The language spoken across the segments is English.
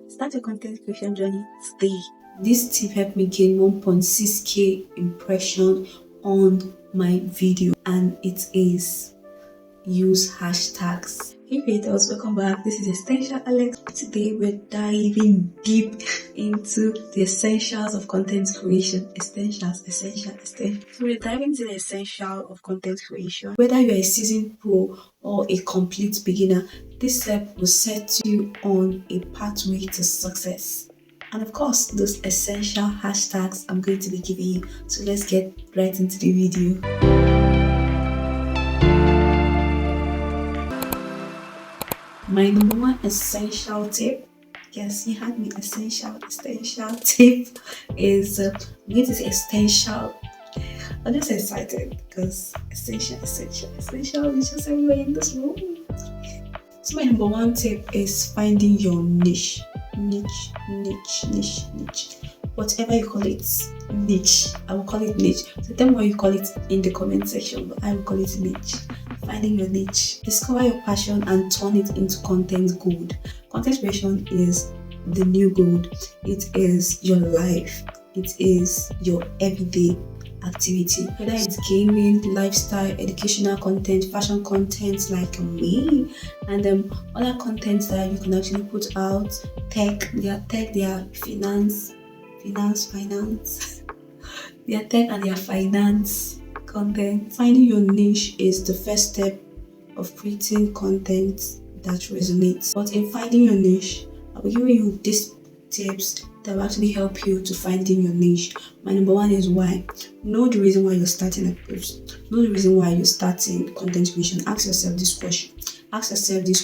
Start your content creation journey today. This tip helped me gain 1.6k impression on my video, and it is use hashtags. Hey creators, welcome back. This is Essential Alex. Today we're diving deep into the essentials of content creation. Essential. So we're diving into the essential of content creation. Whether you're a seasoned pro or a complete beginner, this step will set you on a pathway to success. And of course, those essential hashtags I'm going to be giving you. So let's get right into the video. My number one essential tip, yes, you had me, essential tip is, I'm going to say essential. I'm just excited because essential is just everywhere in this room. So my number one tip is finding your niche. Whatever you call it, niche. I will call it niche. So tell me what you call it in the comment section, but I will call it niche. Finding your niche. Discover your passion and turn it into content gold. Content creation is the new gold. It is your life. It is your everyday activity. Whether it's gaming, lifestyle, educational content, fashion content like me, and other contents that you can actually put out, tech, their finance. Their tech and their finance content. Finding your niche is the first step of creating content that resonates. But in finding your niche, I'll be giving you these tips that will actually help you to finding your niche. My number one is why. Know the reason why you're starting a post. Know the reason why you're starting content creation. Ask yourself this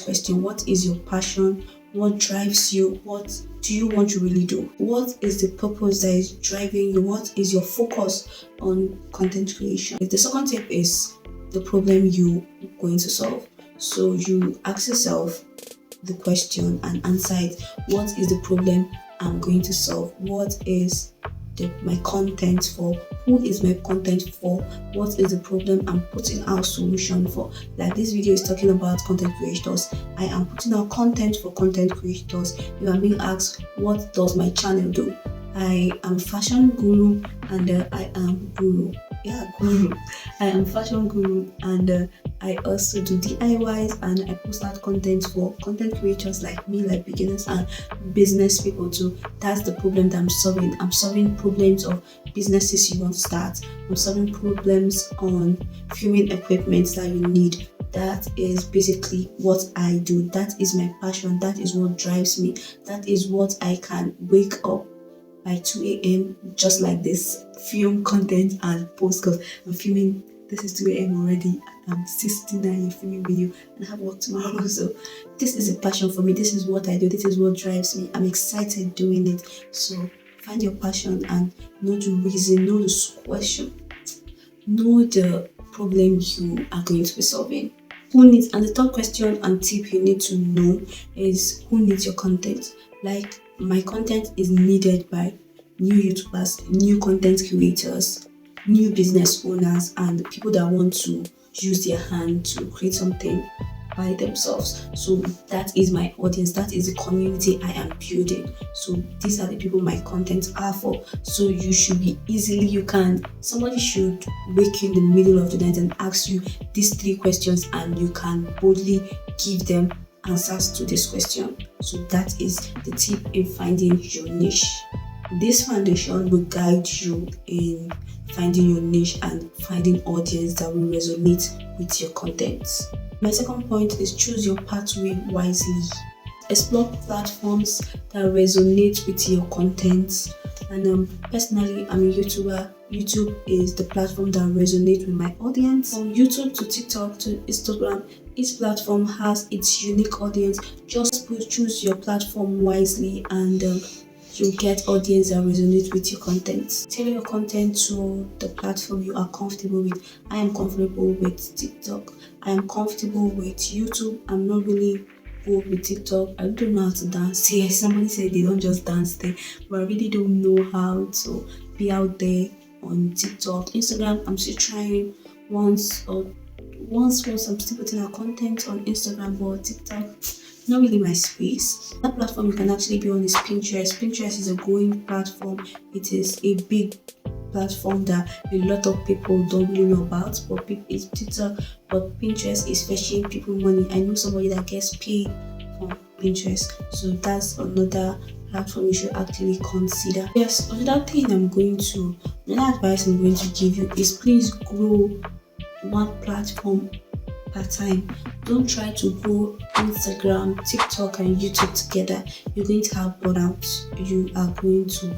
question. What is your passion? What drives you? What do you want to really do? What is the purpose that is driving you? What is your focus on content creation? The second tip is the problem you're going to solve. So you ask yourself the question and answer it. What is the problem I'm going to solve? What is my content for? Who is my content for? What is the problem I'm putting out solution for? Like this video is talking about content creators. I am putting out content for content creators. You are being asked, what does my channel do? I am fashion guru and I am guru. I am fashion guru and I also do DIYs and I post out content for content creators like me, like beginners and business people too. That's the problem that I'm solving. I'm solving problems of businesses you want to start. I'm solving problems on filming equipment that you need. That is basically what I do. That is my passion. That is what drives me. That is what I can wake up by 2 a.m. just like this, film content and post, because I'm filming. This is 2 a.m. already. I'm 69 filming video and I have work tomorrow. So this is a passion for me. This is what I do. This is what drives me. I'm excited doing it. So find your passion and know the reason, know the question, know the problem you are going to be solving. Who needs, and the third question and tip you need to know is who needs your content. Like my content is needed by new YouTubers, new content creators, new business owners, and people that want to use their hand to create something by themselves. So that is my audience. That is the community I am building. So these are the people my content are for. So you should be somebody should wake you in the middle of the night and ask you these 3 questions and you can boldly give them answers to this question. So that is the tip in finding your niche. This foundation will guide you in finding your niche and finding audience that will resonate with your content. My second point is choose your pathway wisely. Explore platforms that resonate with your content. And personally, I'm a YouTuber. YouTube is the platform that resonates with my audience. From YouTube to TikTok to Instagram, each platform has its unique audience. Just choose your platform wisely and you'll get audience that resonate with your content. Tailor your content to the platform you are comfortable with. I am comfortable with TikTok. I am comfortable with YouTube. I'm not really good with TikTok. I don't know how to dance here. Somebody said they don't just dance there, but I really don't know how to be out there on TikTok. Instagram, I'm still trying. Once I'm still putting out content on Instagram, but TikTok, not really my space. That platform you can actually be on is Pinterest. Pinterest is a growing platform. It is a big platform that a lot of people don't really know about, but it's Twitter, but Pinterest is fetching people money. I know somebody that gets paid from Pinterest, so that's another platform you should actually consider. Yes, another advice I'm going to give you is please grow one platform per time. Don't try to grow Instagram, TikTok, and YouTube together. You're going to have burnout. You are going to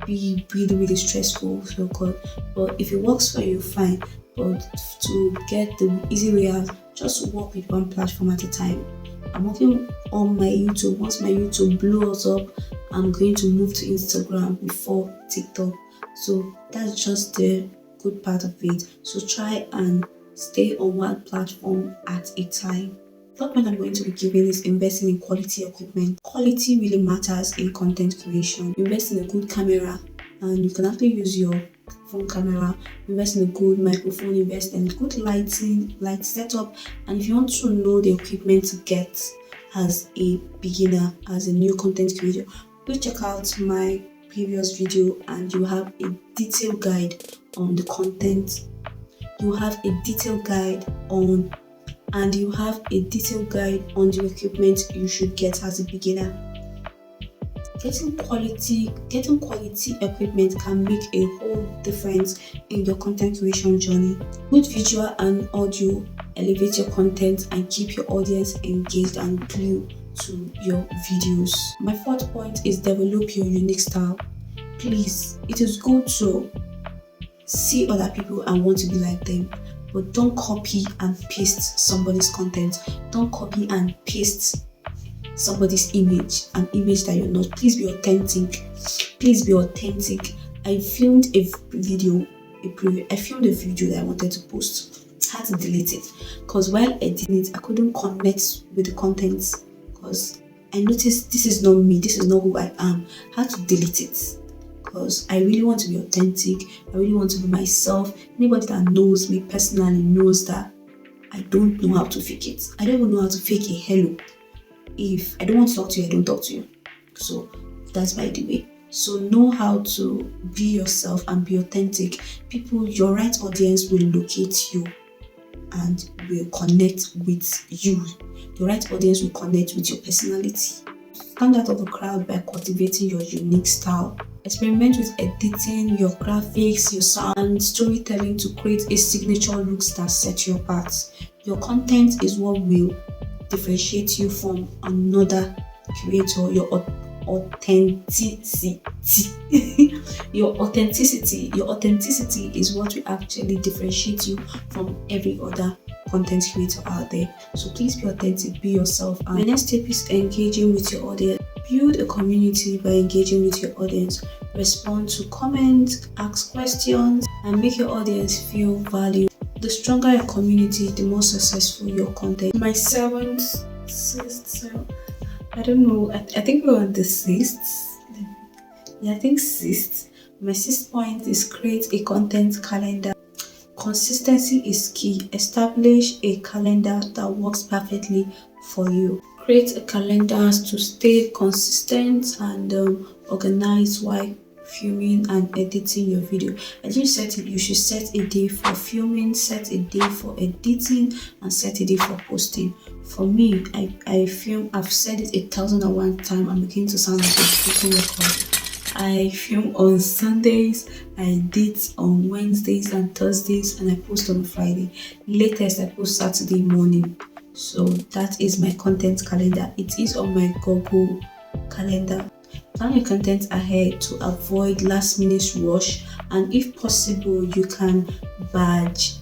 be really, really stressful. So good. But if it works for you, fine. But to get the easy way out, just work with one platform at a time. I'm working on my YouTube. Once my YouTube blows up, I'm going to move to Instagram before TikTok. So that's just the good part of it. So try and stay on one platform at a time. Third point I'm going to be giving is investing in quality equipment. Quality really matters in content creation. Invest in a good camera, and you can actually use your phone camera. Invest in a good microphone, invest in good lighting, light setup. And if you want to know the equipment to get as a beginner, as a new content creator, please check out my previous video and you have a detailed guide on the content. You have a detailed guide on the equipment you should get as a beginner. Getting quality equipment can make a whole difference in your content creation journey. Good visual and audio elevate your content and keep your audience engaged and glued to your videos. My fourth point is develop your unique style. Please, it is good to see other people and want to be like them, but don't copy and paste somebody's content. Don't copy and paste somebody's image, an image that you're not. Please be authentic. I filmed a video that I wanted to post. I had to delete it because while editing it, I couldn't connect with the contents because I noticed this is not me, this is not who I am. I had to delete it because I really want to be authentic. I really want to be myself. Anybody that knows me personally knows that I don't know how to fake it. I don't even know how to fake a hello. If I don't want to talk to you, I don't talk to you. So that's by the way. So know how to be yourself and be authentic. People, your right audience will locate you and will connect with you. The right audience will connect with your personality. Stand out of the crowd by cultivating your unique style. Experiment with editing your graphics, your sound, and storytelling to create a signature look that sets you apart. Your content is what will differentiate you from another creator. Your authenticity your authenticity is what will actually differentiate you from every other content creator out there. So please be authentic, be yourself. And my next tip is engaging with your audience. Build a community by engaging with your audience. Respond to comments, ask questions, and make your audience feel valued. The stronger your community, the more successful your content. My sixth, I don't know, I think we're on the sixth. Yeah, I think sixth. My sixth point is create a content calendar. Consistency is key. Establish a calendar that works perfectly for you. Create a calendar to stay consistent and organized while filming and editing your video. As you set it, you should set a day for filming, set a day for editing, and set a day for posting. For me, I've said it 1,001 times. I'm beginning to sound like a broken record. I film on Sundays, I edit on Wednesdays and Thursdays, and I post on Friday. Latest, I post Saturday morning. So that is my content calendar. It is on my Google Calendar. Plan your content ahead to avoid last minute rush, and if possible, you can batch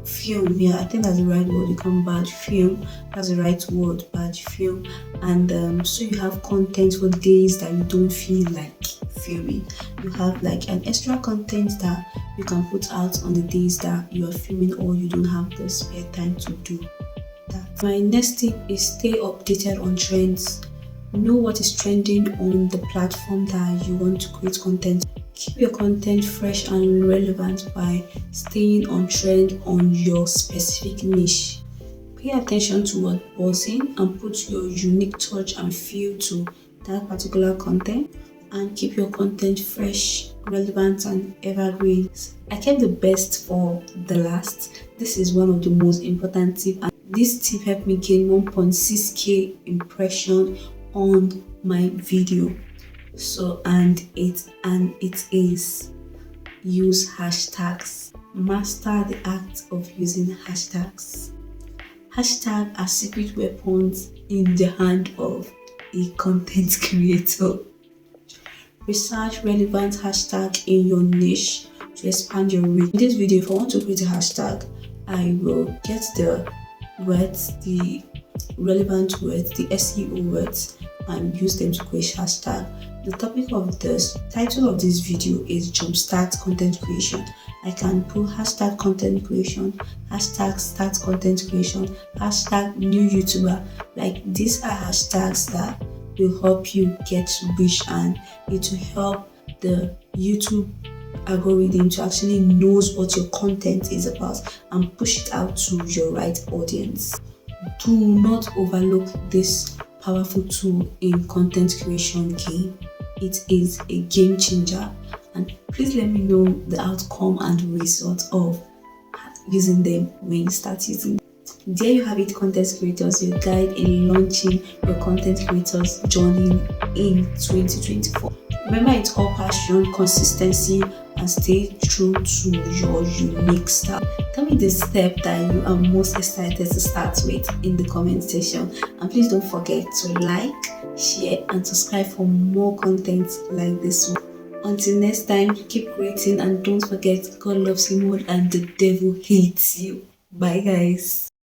film. Yeah, I think that's the right word. You can batch film. That's the right word. Batch film, and so you have content for days that you don't feel like filming. You have like an extra content that you can put out on the days that you are filming or you don't have the spare time to do that. My next tip is stay updated on trends. Know what is trending on the platform that you want to create content. Keep your content fresh and relevant by staying on trend on your specific niche. Pay attention to what buzzing and put your unique touch and feel to that particular content, and keep your content fresh, relevant, and evergreen. I kept the best for the last. This is one of the most important tips, and this tip helped me gain 1.6k impression on my video. So and it is use hashtags. Master the act of using hashtags. Hashtags are secret weapons in the hand of a content creator. Research relevant hashtag in your niche to expand your reach. In this video, if I want to create a hashtag, I will get the words, the relevant words, the SEO words, and use them to create hashtag. The title of this video is Jumpstart Content Creation. I can put hashtag content creation, hashtag start content creation, hashtag new YouTuber. Like, these are hashtags that will help you get reach, and it will help the YouTube algorithm to actually knows what your content is about and push it out to your right audience. Do not overlook this powerful tool in content creation game. It is a game changer, and please let me know the outcome and result of using them when you start using them. There you have it, content creators, your guide in launching your content creators journey in 2024. Remember, it's all passion, consistency, and stay true to your unique style. Tell me the step that you are most excited to start with in the comment section, and please don't forget to like, share, and subscribe for more content like this one. Until next time, keep creating, and don't forget, God loves you more and the devil hates you. Bye guys.